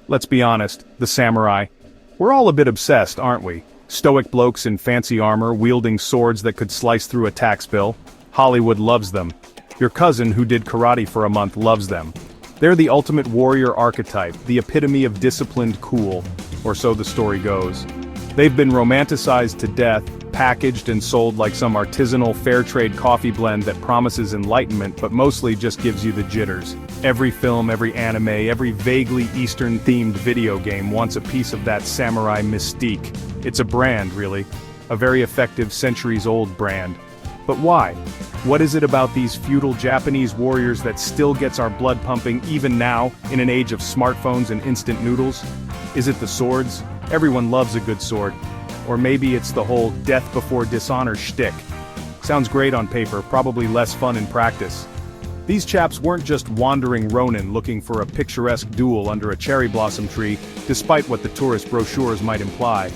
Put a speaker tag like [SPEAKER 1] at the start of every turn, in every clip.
[SPEAKER 1] Let's be honest, the samurai. We're all a bit obsessed, aren't we? Stoic blokes in fancy armor wielding swords that could slice through a tax bill. Hollywood loves them. Your cousin who did karate for a month loves them. They're the ultimate warrior archetype, the epitome of disciplined cool, or so the story goes. They've been romanticized to death, packaged and sold like some artisanal fair trade coffee blend that promises enlightenment but mostly just gives you the jitters. Every film, every anime, every vaguely Eastern-themed video game wants a piece of that samurai mystique. It's a brand, really. A very effective centuries-old brand. But why? What is it about these feudal Japanese warriors that still gets our blood pumping even now, in an age of smartphones and instant noodles? Is it the swords? Everyone loves a good sword. Or maybe it's the whole death before dishonor shtick. Sounds great on paper, probably less fun in practice. These chaps weren't just wandering ronin looking for a picturesque duel under a cherry blossom tree, despite what the tourist brochures might imply.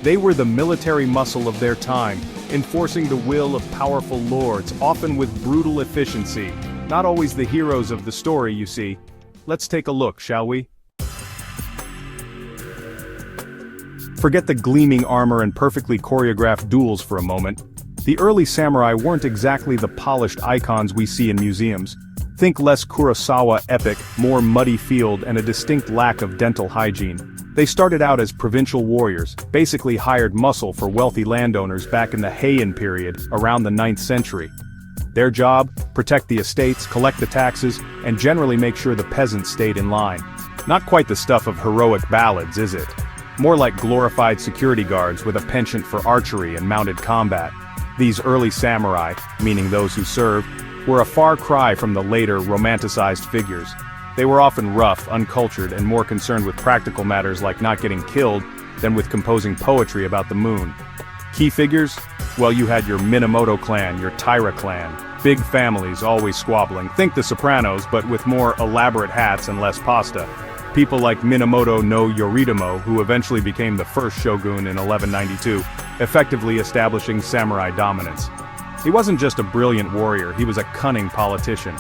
[SPEAKER 1] They were the military muscle of their time, enforcing the will of powerful lords, often with brutal efficiency. Not always the heroes of the story, you see. Let's take a look, shall we? Forget the gleaming armor and perfectly choreographed duels for a moment. The early samurai weren't exactly the polished icons we see in museums. Think less Kurosawa epic, more muddy field and a distinct lack of dental hygiene. They started out as provincial warriors, basically hired muscle for wealthy landowners back in the Heian period, around the 9th century. Their job? Protect the estates, collect the taxes, and generally make sure the peasants stayed in line. Not quite the stuff of heroic ballads, is it? More like glorified security guards with a penchant for archery and mounted combat. These early samurai, meaning those who served, were a far cry from the later, romanticized figures. They were often rough, uncultured, and more concerned with practical matters like not getting killed than with composing poetry about the moon. Key figures? Well, you had your Minamoto clan, your Taira clan. Big families, always squabbling. Think the Sopranos, but with more elaborate hats and less pasta. People like Minamoto no Yoritomo, who eventually became the first shogun in 1192, effectively establishing samurai dominance. He wasn't just a brilliant warrior, he was a cunning politician.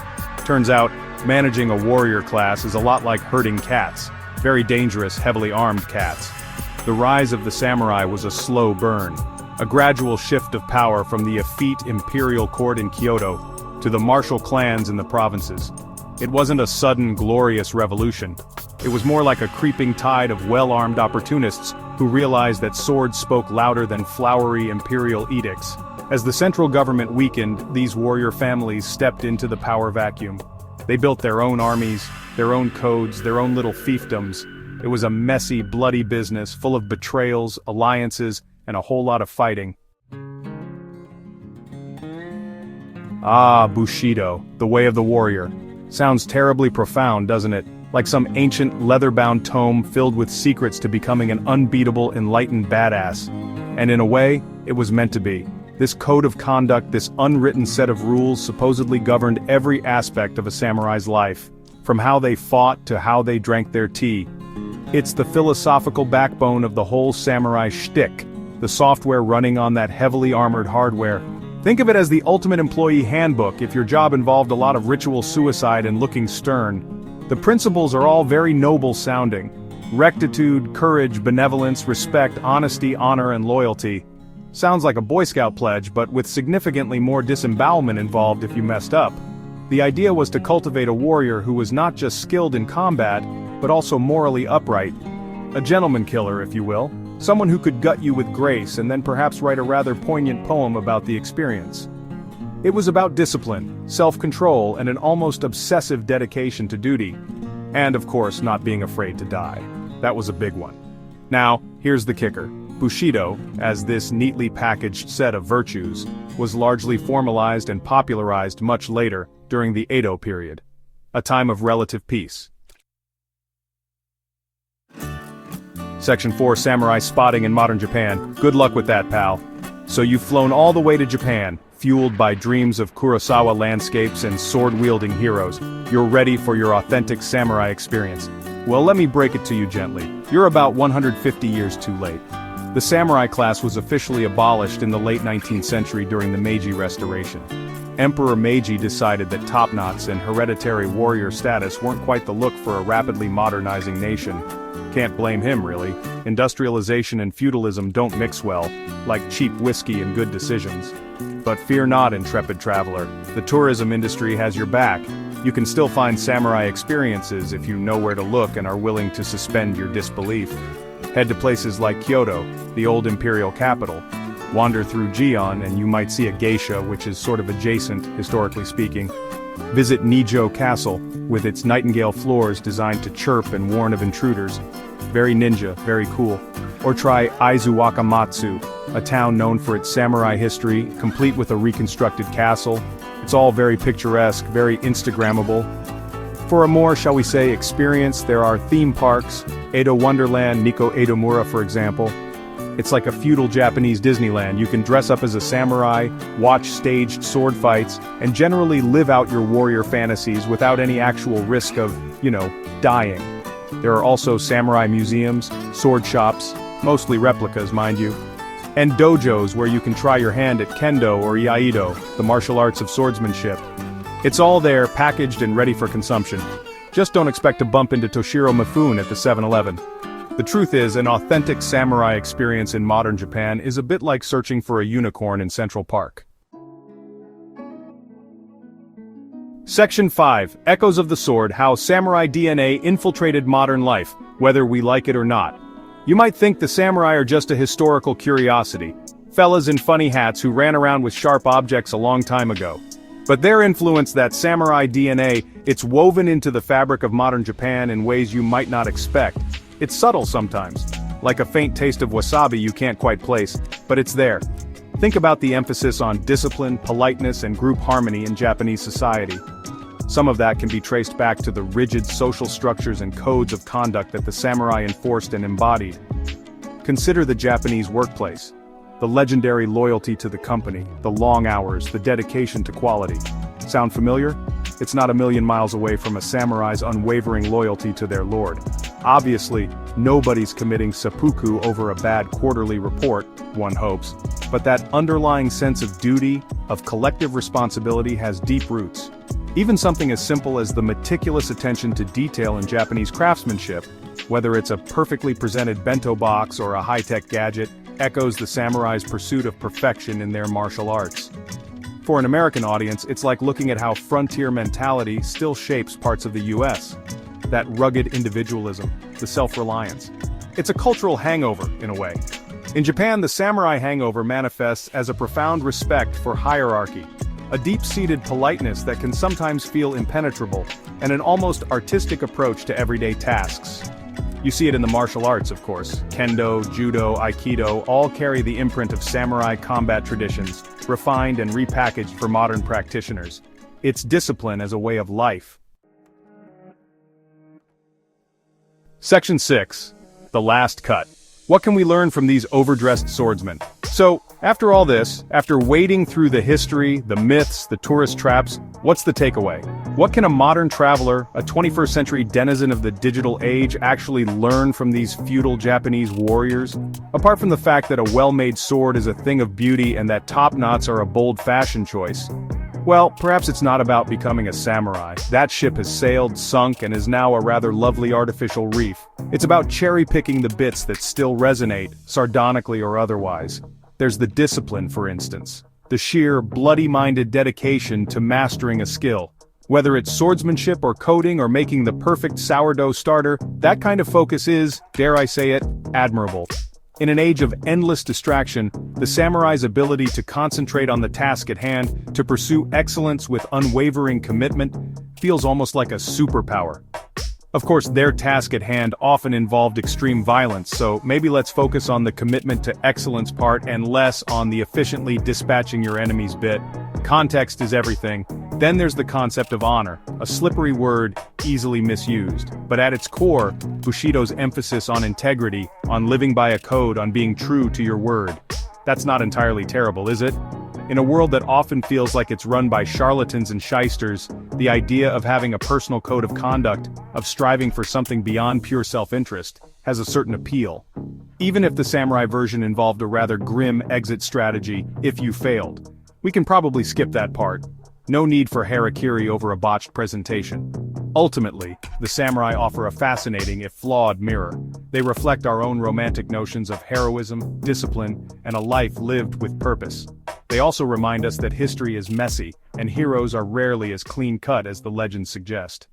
[SPEAKER 1] Turns out, managing a warrior class is a lot like herding cats. Very dangerous, heavily armed cats. The rise of the samurai was a slow burn. A gradual shift of power from the effete imperial court in Kyoto to the martial clans in the provinces. It wasn't a sudden, glorious revolution. It was more like a creeping tide of well-armed opportunists who realized that swords spoke louder than flowery imperial edicts. As the central government weakened, these warrior families stepped into the power vacuum. They built their own armies, their own codes, their own little fiefdoms. It was a messy, bloody business full of betrayals, alliances, and a whole lot of fighting. Ah, Bushido, the way of the warrior. Sounds terribly profound, doesn't it? Like some ancient, leather-bound tome filled with secrets to becoming an unbeatable, enlightened badass. And in a way, it was meant to be. This code of conduct, this unwritten set of rules supposedly governed every aspect of a samurai's life, from how they fought to how they drank their tea. It's the philosophical backbone of the whole samurai shtick, the software running on that heavily armored hardware. Think of it as the ultimate employee handbook if your job involved a lot of ritual suicide and looking stern. The principles are all very noble sounding. Rectitude, courage, benevolence, respect, honesty, honor, and loyalty. Sounds like a Boy Scout pledge, but with significantly more disembowelment involved if you messed up. The idea was to cultivate a warrior who was not just skilled in combat, but also morally upright. A gentleman killer, if you will. Someone who could gut you with grace and then perhaps write a rather poignant poem about the experience. It was about discipline, self-control, and an almost obsessive dedication to duty. And of course, not being afraid to die. That was a big one. Now, here's the kicker. Bushido, as this neatly packaged set of virtues, was largely formalized and popularized much later, during the Edo period. A time of relative peace. Section 4 Samurai Spotting in Modern Japan. Good luck with that, pal. So you've flown all the way to Japan, fueled by dreams of Kurosawa landscapes and sword-wielding heroes. You're ready for your authentic samurai experience. Well, let me break it to you gently. You're about 150 years too late. The samurai class was officially abolished in the late 19th century during the Meiji Restoration. Emperor Meiji decided that top-knots and hereditary warrior status weren't quite the look for a rapidly modernizing nation. Can't blame him really. Industrialization and feudalism don't mix well, like cheap whiskey and good decisions. But fear not, intrepid traveler, the tourism industry has your back. You can still find samurai experiences if you know where to look and are willing to suspend your disbelief. Head to places like Kyoto, the old imperial capital. Wander through Gion and you might see a geisha, which is sort of adjacent, historically speaking. Visit Nijo Castle, with its nightingale floors designed to chirp and warn of intruders. Very ninja, very cool. Or try Aizuwakamatsu, a town known for its samurai history, complete with a reconstructed castle. It's all very picturesque, very Instagrammable. For a more, shall we say, experience, there are theme parks, Edo Wonderland, Nikko Edomura for example. It's like a feudal Japanese Disneyland. You can dress up as a samurai, watch staged sword fights, and generally live out your warrior fantasies without any actual risk of, dying. There are also samurai museums, sword shops, mostly replicas mind you, and dojos where you can try your hand at kendo or iaido, the martial arts of swordsmanship. It's all there, packaged and ready for consumption. Just don't expect to bump into Toshiro Mifune at the 7-Eleven. The truth is, an authentic samurai experience in modern Japan is a bit like searching for a unicorn in Central Park. Section 5, Echoes of the Sword: How Samurai DNA Infiltrated Modern Life, Whether We Like It or Not. You might think the samurai are just a historical curiosity, fellas in funny hats who ran around with sharp objects a long time ago. But their influence, that samurai DNA, it's woven into the fabric of modern Japan in ways you might not expect. It's subtle sometimes, like a faint taste of wasabi you can't quite place, but it's there. Think about the emphasis on discipline, politeness, and group harmony in Japanese society. Some of that can be traced back to the rigid social structures and codes of conduct that the samurai enforced and embodied. Consider the Japanese workplace. The legendary loyalty to the company, the long hours, the dedication to quality. Sound familiar? It's not a million miles away from a samurai's unwavering loyalty to their lord. Obviously, nobody's committing seppuku over a bad quarterly report, one hopes, but that underlying sense of duty, of collective responsibility has deep roots. Even something as simple as the meticulous attention to detail in Japanese craftsmanship, whether it's a perfectly presented bento box or a high-tech gadget, echoes the samurai's pursuit of perfection in their martial arts. For an American audience, it's like looking at how frontier mentality still shapes parts of the US. That rugged individualism, the self-reliance. It's a cultural hangover, in a way. In Japan, the samurai hangover manifests as a profound respect for hierarchy, a deep-seated politeness that can sometimes feel impenetrable, and an almost artistic approach to everyday tasks. You see it in the martial arts, of course. Kendo, judo, aikido all carry the imprint of samurai combat traditions, refined and repackaged for modern practitioners. It's discipline as a way of life. Section 6. The Last Cut. What can we learn from these overdressed swordsmen? So, after all this, after wading through the history, the myths, the tourist traps, what's the takeaway? What can a modern traveler, a 21st century denizen of the digital age, actually learn from these feudal Japanese warriors? Apart from the fact that a well-made sword is a thing of beauty and that top knots are a bold fashion choice. Well, perhaps it's not about becoming a samurai. That ship has sailed, sunk, and is now a rather lovely artificial reef. It's about cherry-picking the bits that still resonate, sardonically or otherwise. There's the discipline, for instance. The sheer, bloody-minded dedication to mastering a skill. Whether it's swordsmanship or coding or making the perfect sourdough starter, that kind of focus is, dare I say it, admirable. In an age of endless distraction, the samurai's ability to concentrate on the task at hand, to pursue excellence with unwavering commitment, feels almost like a superpower. Of course, their task at hand often involved extreme violence, so maybe let's focus on the commitment to excellence part and less on the efficiently dispatching your enemies bit. Context is everything. Then there's the concept of honor, a slippery word, easily misused. But at its core, Bushido's emphasis on integrity, on living by a code, on being true to your word. That's not entirely terrible, is it? In a world that often feels like it's run by charlatans and shysters, the idea of having a personal code of conduct, of striving for something beyond pure self-interest, has a certain appeal. Even if the samurai version involved a rather grim exit strategy, if you failed. We can probably skip that part. No need for harakiri over a botched presentation. Ultimately, the samurai offer a fascinating if flawed mirror. They reflect our own romantic notions of heroism, discipline, and a life lived with purpose. They also remind us that history is messy, and heroes are rarely as clean-cut as the legends suggest.